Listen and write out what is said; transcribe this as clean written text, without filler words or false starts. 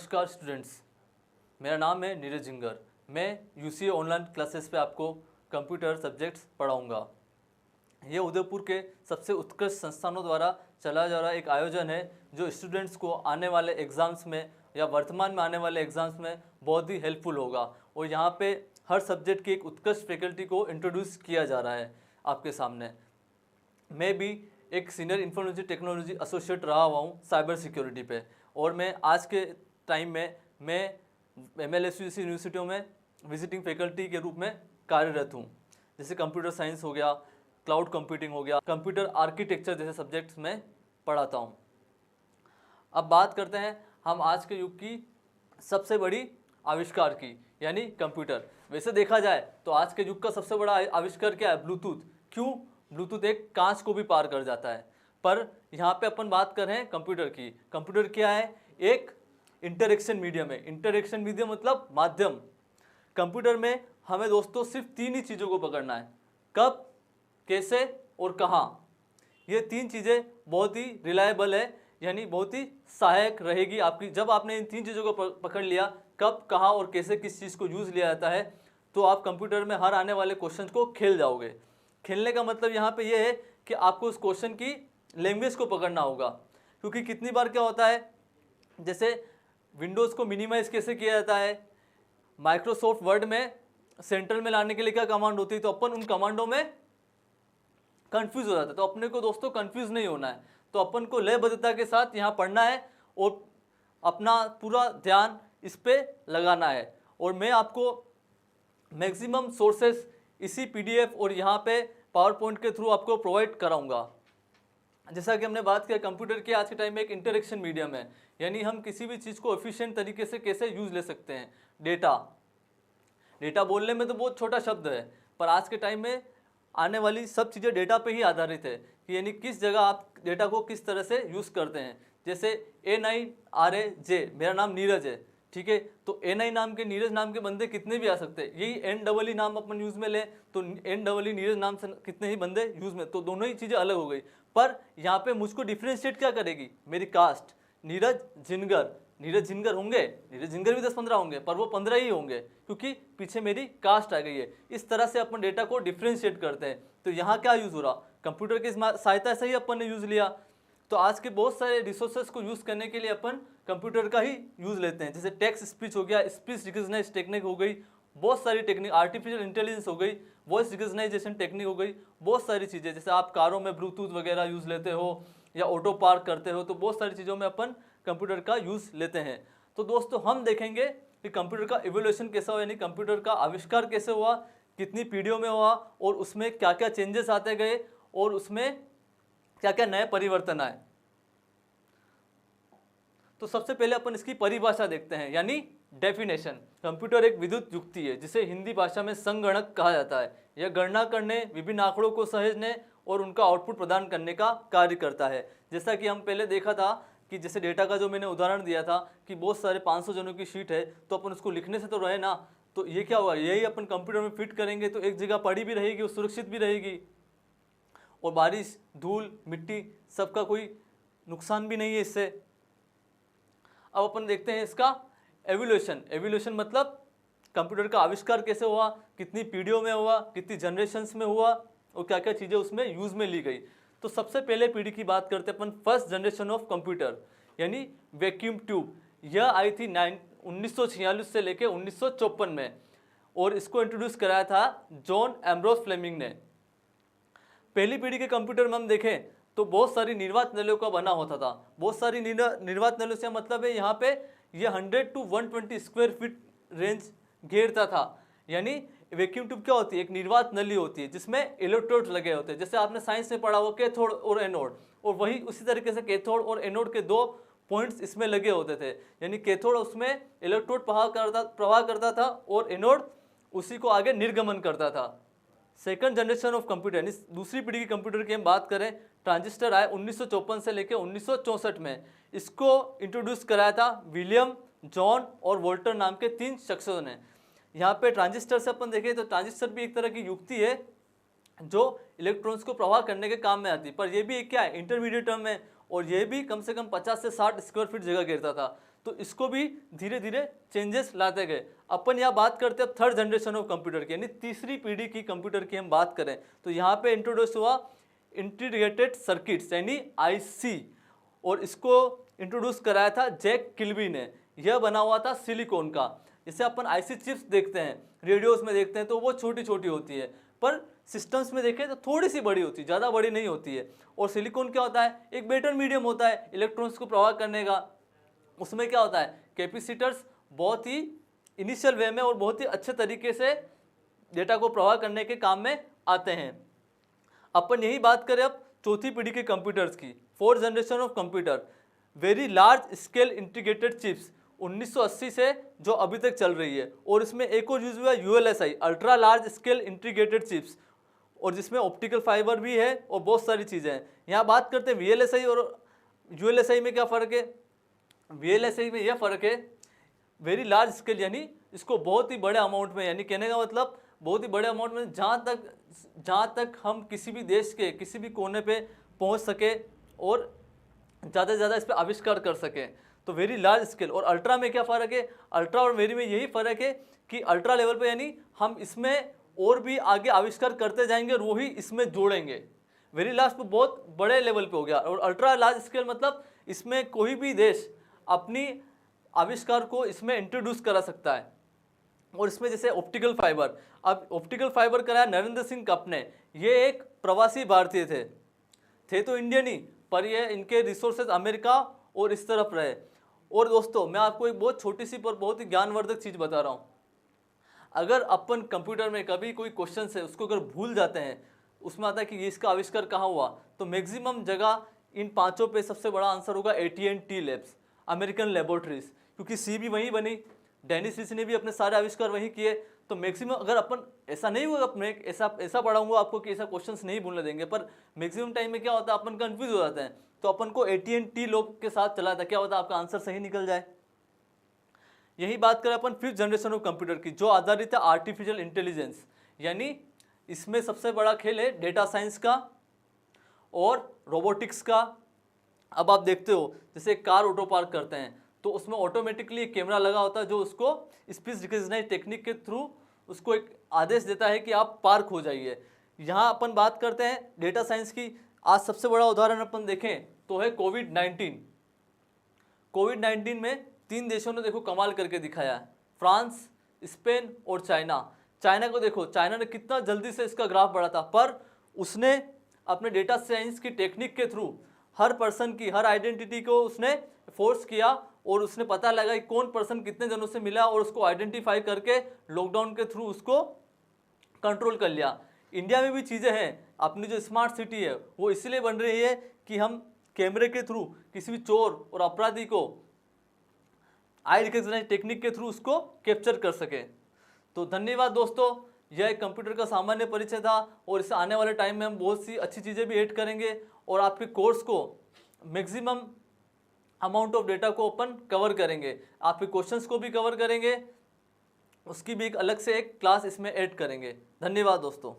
नमस्कार स्टूडेंट्स, मेरा नाम है नीरज झिंगर। मैं यूसीए ऑनलाइन क्लासेस पे आपको कंप्यूटर सब्जेक्ट्स पढ़ाऊँगा। ये उदयपुर के सबसे उत्कृष्ट संस्थानों द्वारा चलाया जा रहा एक आयोजन है जो स्टूडेंट्स को आने वाले एग्ज़ाम्स में या वर्तमान में आने वाले एग्ज़ाम्स में बहुत ही हेल्पफुल होगा। और यहाँ पे हर सब्जेक्ट की एक उत्कृष्ट फैकल्टी को इंट्रोड्यूस किया जा रहा है आपके सामने। मैं भी एक सीनियर इंफॉर्मेशन टेक्नोलॉजी एसोसिएट रहा हुआ हूँ साइबर सिक्योरिटी पे, और मैं आज के टाइम में MLSU जैसी यूनिवर्सिटियों में विजिटिंग फैकल्टी के रूप में कार्यरत हूँ। जैसे कंप्यूटर साइंस हो गया, क्लाउड कंप्यूटिंग हो गया, कंप्यूटर आर्किटेक्चर जैसे सब्जेक्ट्स में पढ़ाता हूँ। अब बात करते हैं हम आज के युग की सबसे बड़ी आविष्कार की, यानी कंप्यूटर। वैसे देखा जाए तो आज के युग का सबसे बड़ा आविष्कार क्या है? ब्लूटूथ। क्यों? ब्लूटूथ एक कांच को भी पार कर जाता है। पर यहाँ पे अपन बात कर रहे हैं कंप्यूटर की। कंप्यूटर क्या है? एक इंटरेक्शन मीडियम है। इंटरेक्शन मीडियम मतलब माध्यम। कंप्यूटर में हमें दोस्तों सिर्फ तीन ही चीज़ों को पकड़ना है: कब, कैसे और कहाँ। ये तीन चीज़ें बहुत ही रिलायबल है, यानी बहुत ही सहायक रहेगी आपकी। जब आपने इन तीन चीज़ों को पकड़ लिया, कब, कहाँ और कैसे किस चीज़ को यूज़ लिया जाता है, तो आप कंप्यूटर में हर आने वाले क्वेश्चन को खेल जाओगे। खेलने का मतलब यहाँ पे ये है कि आपको उस क्वेश्चन की लैंग्वेज को पकड़ना होगा। क्योंकि कितनी बार क्या होता है, जैसे विंडोज़ को मिनिमाइज़ कैसे किया जाता है, माइक्रोसॉफ्ट वर्ड में सेंट्रल में लाने के लिए क्या कमांड होती है, तो अपन उन कमांडों में कंफ्यूज हो जाता है। तो अपने को दोस्तों कंफ्यूज नहीं होना है, तो अपन को लयबद्धता के साथ यहाँ पढ़ना है और अपना पूरा ध्यान इस पे लगाना है। और मैं आपको मैक्सिमम सोर्सेस इसी PDF और यहाँ पे पावर पॉइंट के थ्रू आपको प्रोवाइड कराऊंगा। जैसा कि हमने बात किया, कंप्यूटर के आज के टाइम में एक इंटरेक्शन मीडियम है, यानी हम किसी भी चीज़ को एफिशिएंट तरीके से कैसे यूज़ ले सकते हैं। डेटा बोलने में तो बहुत छोटा शब्द है, पर आज के टाइम में आने वाली सब चीज़ें डेटा पे ही आधारित है कि यानी किस जगह आप डेटा को किस तरह से यूज़ करते हैं। जैसे NIRAJ, मेरा नाम नीरज है, ठीक है, तो NI नाम के, नीरज नाम के बंदे कितने भी आ सकते हैं। यही NEE नाम अपन यूज़ में लें तो NEE नीरज नाम से कितने ही बंदे यूज़ में, तो दोनों ही चीज़ें अलग हो गई। पर यहाँ पे मुझको डिफ्रेंशिएट क्या करेगी? मेरी कास्ट। नीरज झिनगर होंगे, नीरज झिनगर भी 10-15 होंगे, पर वो 15 ही होंगे क्योंकि पीछे मेरी कास्ट आ गई है। इस तरह से अपन डेटा को डिफ्रेंशिएट करते हैं। तो यहाँ क्या यूज़ हो रहा? कंप्यूटर की सहायता से ही अपन ने यूज़ लिया। तो आज के बहुत सारे रिसोर्सेज को यूज़ करने के लिए अपन कंप्यूटर का ही यूज़ लेते हैं। जैसे टेक्स्ट स्पीच हो गया, स्पीच रिकग्नाइज टेक्निक हो गई, बहुत सारी टेक्निक, आर्टिफिशियल इंटेलिजेंस हो गई, वॉइस रिकग्नाइजेशन टेक्निक हो गई, बहुत सारी चीज़ें। जैसे आप कारों में ब्लूटूथ वगैरह यूज़ लेते हो या ऑटो पार्क करते हो, तो बहुत सारी चीज़ों में अपन कंप्यूटर का यूज़ लेते हैं। तो दोस्तों हम देखेंगे कि कंप्यूटर का इवोल्यूशन कैसा हुआ, यानी कंप्यूटर का आविष्कार कैसे हुआ, कितनी पीढ़ियों में हुआ और उसमें क्या क्या चेंजेस आते गए और उसमें क्या क्या नए परिवर्तन आए। तो सबसे पहले अपन इसकी परिभाषा देखते हैं, यानी डेफिनेशन। कंप्यूटर एक विद्युत युक्ति है जिसे हिंदी भाषा में संगणक कहा जाता है। यह गणना करने, विभिन्न आंकड़ों को सहेजने और उनका आउटपुट प्रदान करने का कार्य करता है। जैसा कि हम पहले देखा था कि जैसे डेटा का जो मैंने उदाहरण दिया था कि बहुत सारे 500 जनों की शीट है, तो अपन उसको लिखने से तो रहे ना, तो ये क्या हुआ, यही अपन कंप्यूटर में फिट करेंगे तो एक जगह पड़ी भी रहेगी और सुरक्षित भी रहेगी, और बारिश, धूल, मिट्टी सबका कोई नुकसान भी नहीं है इससे। अब अपन देखते हैं इसका एवोल्यूशन मतलब कंप्यूटर का आविष्कार कैसे हुआ, कितनी पीढ़ियों में हुआ, कितनी जनरेशन्स में हुआ और क्या क्या चीज़ें उसमें यूज़ में ली गई। तो सबसे पहले पीढ़ी की बात करते हैं अपन, फर्स्ट जनरेशन ऑफ कंप्यूटर, यानी वैक्यूम ट्यूब। यह आई थी 1946 से लेकर 1954 में, और इसको इंट्रोड्यूस कराया था जॉन एम्ब्रोस फ्लेमिंग ने। पहली पीढ़ी के कंप्यूटर में हम देखें तो बहुत सारी निर्वात नलियों का बना होता था। बहुत सारी निर्वात नलियों से मतलब है यहाँ पे ये 100 to 120 स्क्वायर फीट रेंज घेरता था। यानी वैक्यूम ट्यूब क्या होती है? एक निर्वात नली होती है जिसमें इलेक्ट्रोड लगे होते हैं। जैसे आपने साइंस में पढ़ा हो कैथोड और एनोड, और वही उसी तरीके से कैथोड और एनोड के दो पॉइंट्स इसमें लगे होते थे। यानी कैथोड उसमें इलेक्ट्रोड प्रवाह करता था और एनोड उसी को आगे निर्गमन करता था। सेकंड जनरेशन ऑफ कंप्यूटर, यानी दूसरी पीढ़ी की कंप्यूटर की हम बात करें, ट्रांजिस्टर आए 1954 से लेकर 1964 में। इसको इंट्रोड्यूस कराया था विलियम, जॉन और वोल्टर नाम के 3 शख्सों ने। यहाँ पे ट्रांजिस्टर से अपन देखें तो ट्रांजिस्टर भी एक तरह की युक्ति है जो इलेक्ट्रॉन्स को प्रवाह करने के काम में आती है, पर यह भी क्या है, इंटरमीडिएट टर्म में, और यह भी कम से कम 50 से 60 स्क्वायर फीट जगह घेरता था। तो इसको भी धीरे धीरे चेंजेस लाते गए। अपन यहाँ बात करते हैं अब थर्ड जनरेशन ऑफ कंप्यूटर की, यानी तीसरी पीढ़ी की कंप्यूटर की हम बात करें तो यहाँ पे इंट्रोड्यूस हुआ इंटीग्रेटेड सर्किट्स यानी आईसी, और इसको इंट्रोड्यूस कराया था जैक किल्बी ने। यह बना हुआ था सिलिकॉन का। जैसे अपन आईसी चिप्स देखते हैं, रेडियोस में देखते हैं तो वो छोटी छोटी होती है, पर सिस्टम्स में देखें तो थोड़ी सी बड़ी होती है, ज़्यादा बड़ी नहीं होती है। और सिलिकॉन क्या होता है, एक बेटर मीडियम होता है इलेक्ट्रॉन्स को प्रवाह करने का। उसमें क्या होता है, कैपेसिटर्स बहुत ही इनिशियल वे में और बहुत ही अच्छे तरीके से डेटा को प्रवाह करने के काम में आते हैं। अपन यही बात करें अब चौथी पीढ़ी के कंप्यूटर्स की, fourth generation of computer, very large scale integrated chips 1980 से जो अभी तक चल रही है। और इसमें एक और यूज हुआ ULSI, ultra large scale integrated chips, और जिसमें ऑप्टिकल फाइबर भी है और बहुत सारी चीज़ें हैं। यहाँ बात करते हैं वीएलएसआई और यूएलएसआई में क्या फ़र्क है। वीएलएसआई में यह फ़र्क है, वेरी लार्ज स्केल यानी इसको बहुत ही बड़े अमाउंट में, यानी कहने का मतलब बहुत ही बड़े अमाउंट में, जहाँ तक हम किसी भी देश के किसी भी कोने पे पहुँच सके और ज़्यादा से ज़्यादा इस पर आविष्कार कर सकें, तो वेरी लार्ज स्केल। और अल्ट्रा में क्या फ़र्क है, अल्ट्रा और वेरी में यही फ़र्क है कि अल्ट्रा लेवल पे यानी हम इसमें और भी आगे आविष्कार करते जाएंगे और वही इसमें जोड़ेंगे। वेरी लार्ज पे बहुत बड़े लेवल पे हो गया, और अल्ट्रा लार्ज स्केल मतलब इसमें कोई भी देश अपनी आविष्कार को इसमें इंट्रोड्यूस करा सकता है। और इसमें जैसे ऑप्टिकल फाइबर, अब ऑप्टिकल फाइबर कराया नरेंद्र सिंह कप ने। ये एक प्रवासी भारतीय थे तो इंडियन ही, पर ये इनके रिसोर्सेज अमेरिका और इस तरफ रहे। और दोस्तों मैं आपको एक बहुत छोटी सी पर बहुत ही ज्ञानवर्धक चीज़ बता रहा हूँ। अगर अपन कंप्यूटर में कभी कोई क्वेश्चन है उसको अगर भूल जाते हैं, उसमें आता है कि ये इसका आविष्कार कहाँ हुआ, तो मैक्सिमम जगह इन पांचों पे सबसे बड़ा आंसर होगा AT&T लैब्स, अमेरिकन लेबोरेटरीज, क्योंकि सी भी वहीं बनी, डेनिस रीच ने भी अपने सारे आविष्कार वहीं किए। तो मैक्सिमम अगर अपन ऐसा नहीं हुआ, अपने ऐसा पढ़ाऊंगा आपको कि ऐसा क्वेश्चंस नहीं भूलने देंगे, पर मैक्सिमम टाइम में क्या होता है अपन कंफ्यूज हो जाते हैं, तो अपन को AT&T लैब के साथ चला था, क्या होता है आपका आंसर सही निकल जाए। यही बात करें अपन फिफ्थ जनरेशन ऑफ कंप्यूटर की, जो आधारित है आर्टिफिशियल इंटेलिजेंस, यानी इसमें सबसे बड़ा खेल है डेटा साइंस का और रोबोटिक्स का। अब आप देखते हो जैसे कार ऑटो पार्क करते हैं तो उसमें ऑटोमेटिकली एक कैमरा लगा होता है जो उसको स्पीच रिकग्नाइज टेक्निक के थ्रू उसको एक आदेश देता है कि आप पार्क हो जाइए। यहाँ अपन बात करते हैं डेटा साइंस की। आज सबसे बड़ा उदाहरण अपन देखें तो है कोविड-19। कोविड-19 में 3 देशों ने देखो कमाल करके दिखाया है, फ्रांस, स्पेन और चाइना। चाइना को देखो, चाइना ने कितना जल्दी से इसका ग्राफ बढ़ा था, पर उसने अपने डेटा साइंस की टेक्निक के थ्रू हर पर्सन की हर आइडेंटिटी को उसने फोर्स किया और उसने पता लगा कि कौन पर्सन कितने जनों से मिला और उसको आइडेंटिफाई करके लॉकडाउन के थ्रू उसको कंट्रोल कर लिया। इंडिया में भी चीज़ें हैं, अपनी जो स्मार्ट सिटी है वो इसलिए बन रही है कि हम कैमरे के थ्रू किसी भी चोर और अपराधी को आई रिकग्नाइज टेक्निक के थ्रू उसको कैप्चर कर सके। तो धन्यवाद दोस्तों, यह एक कंप्यूटर का सामान्य परिचय था और इससे आने वाले टाइम में हम बहुत सी अच्छी चीज़ें भी ऐड करेंगे और आपके कोर्स को मैक्सिमम अमाउंट ऑफ डेटा को अपन कवर करेंगे, आपके क्वेश्चंस को भी कवर करेंगे, उसकी भी एक अलग से एक क्लास इसमें ऐड करेंगे। धन्यवाद दोस्तों।